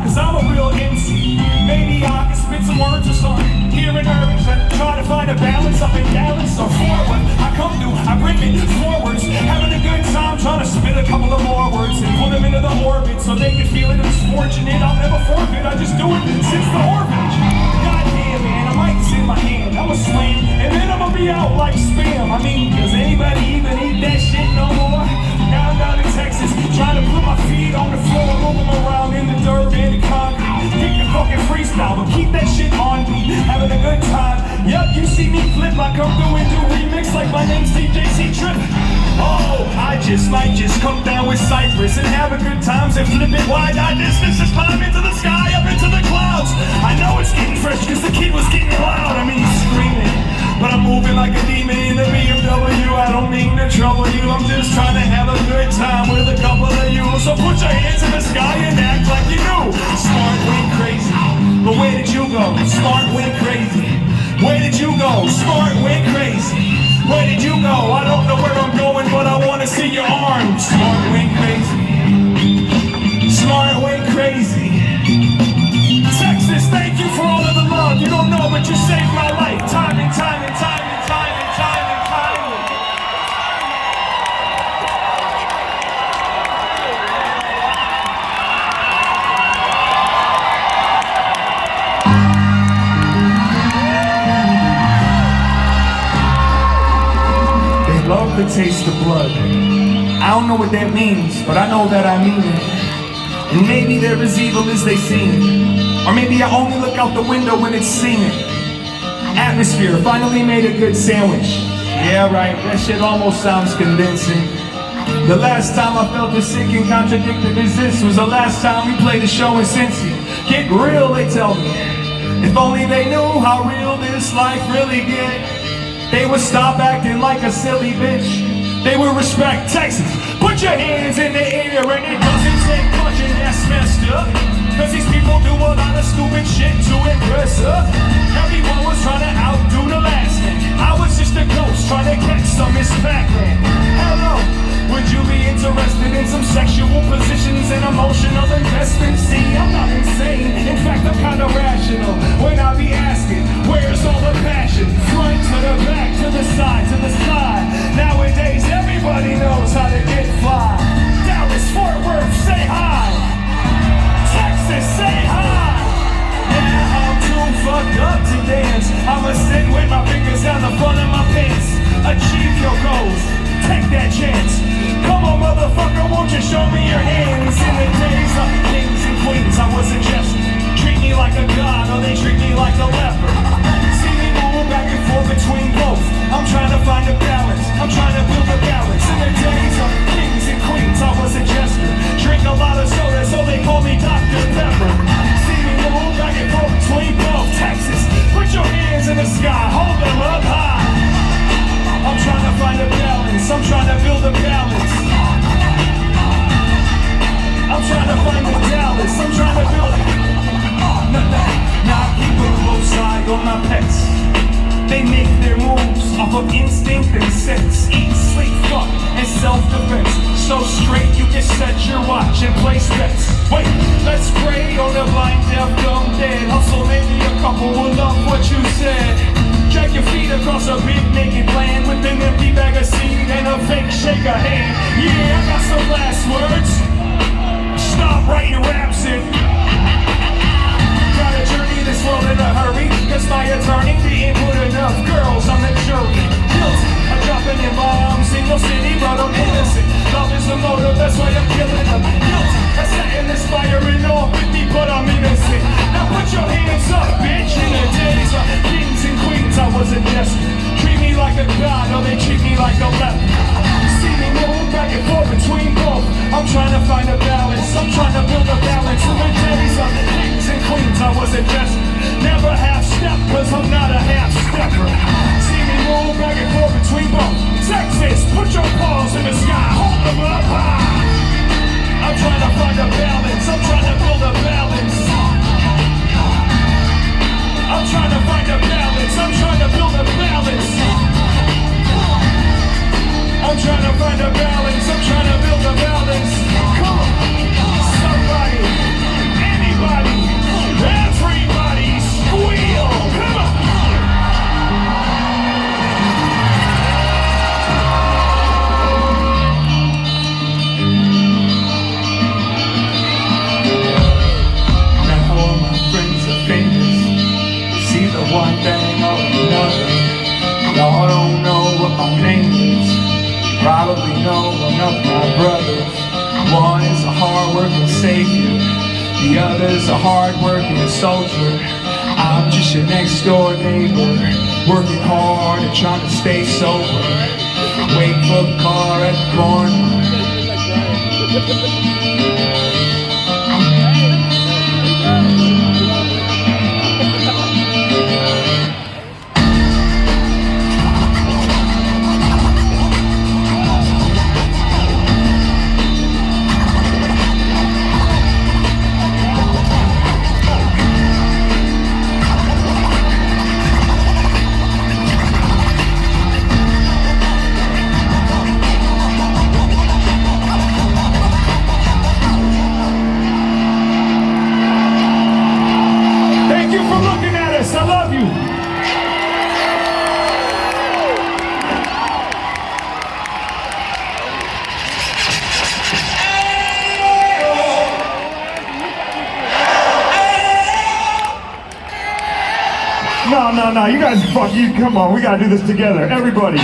cause I'm a real MC. Maybe I can spit some words or something here in Irving, try to find a balance up in balance or forward. I come through, I bring it forwards, having a good time, trying to spit a couple of more words and put them into the orbit so they can feel it. It's fortunate, I'll never forfeit, I just do it since the orphanage. Goddamn, man, a mic's in my hand, I'ma slam, and then I'ma be out like spam. I mean, does anybody even eat that shit no more? Now I'm down in Texas, trying to put my feet on the floor, move them around in the dirt and the concrete. Kick the fucking freestyle, but keep that shit on me, having a good time. Yup, you see me flip, I come through and do remix like my name's DJC Trip. Oh, I might just come down with Cypress and have a good times and flip it wide. I distance, just climb into the sky, up into the clouds. I know it's getting fresh cause the kid was getting loud. I mean, he's screaming, but I'm moving like a demon in the BMW. I don't mean to trouble you, I'm just trying to have a good time with a couple of you. So put your hands in the sky and act like you knew. Smart went crazy, but where did you go? Smart went crazy. Where did you go? Smart went crazy. Where did you go? I don't know where I'm going, but I wanna see your arms. Smart went crazy. Smart went crazy. Texas, thank you for all of the love. You don't know, but you saved my life. Time and time and time and time and time and time. Love the taste of blood. I don't know what that means, but I know that I mean it. And maybe they're as evil as they seem. Or maybe I only look out the window when it's steaming. Atmosphere, finally made a good sandwich. Yeah, right, that shit almost sounds convincing. The last time I felt as sick and contradicted as this was the last time we played a show in Cincy. Get real, they tell me. If only they knew how real this life really gets. They would stop acting like a silly bitch. They would respect Texas. Put your hands in the air and it doesn't take much and that's messed up. Cause these people do a lot of stupid shit to impress us. Everyone was trying to outdo the last man. I was just a ghost trying to catch some Miss Pac-Man. Hello, would you be interested in some sexual positions and emotional investments? See, I'm not insane. In fact, I'm kind of rational. When I be asking, where's all the passion? Front to the back, to the side, to the side. Nowadays, everybody knows how to get fly. Dallas, Fort Worth, say hi. Texas, say hi. Yeah, I'm too fucked up to dance. I'ma sit with my fingers down the front of my pants. Achieve your goals, take that chance. Come on, motherfucker, won't you show me your hands? In the days of kings and queens, I wasn't just treat me like a god, or they treat me like a leper. See me move back and forth between both. I'm trying to find a balance, I'm trying to build a balance. In the days of kings and queens, I was a jester. Drink a lot of soda, so they call me Dr. Pepper. See me move back and forth between both. Texas, put your hands in the sky, hold them up high. I'm trying to find a balance, I'm trying to build a balance. I'm trying to find a balance, I'm trying to build it. Now I keep a close eye on my pets. They make their moves off of instinct and sense. Eat, sleep, fuck, and self-defense. So straight you can set your watch and place bets. Wait, let's pray on the blind, deaf, dumb, dead. Hustle, maybe a couple will love what you said. Drag your feet across a big naked land with an empty bag of seed and a fake shake of hand. Yeah, I got some last words. Stop writing raps and gotta journey this world in a hurry. Cause my attorney didn't put enough girls on the jury. Guilty of dropping in bombs in your city, but I'm innocent. Love is the motive, that's why I'm killing them. Guilty of setting this fire in all with me, but I'm innocent. Now put your hands up, bitch. In the days of kings and queens, I was a jester. Treat me like a god, or they treat me like a leper. See me move back and forth between both. I'm trying to find a balance, I'm trying to build a balance. In the days of kings and queens, I was a jester. Never half-step, cause I'm not a half-stepper. See me move back and forth between both. Texas, put your paws in the sky, hold them up high. I'm trying to find a balance, I'm trying to build a balance. I'm trying to find a balance, I'm trying to build a balance. I'm trying to find a balance, I'm trying to build a balance. Come on, somebody, anybody. up my brothers. One is a hard-working savior, the other's a hard-working soldier. I'm just your next-door neighbor, working hard and trying to stay sober. Wait for the car at the corner. Thank you for looking at us. I love you. No. You guys, fuck you. Come on. We got to do this together. Everybody.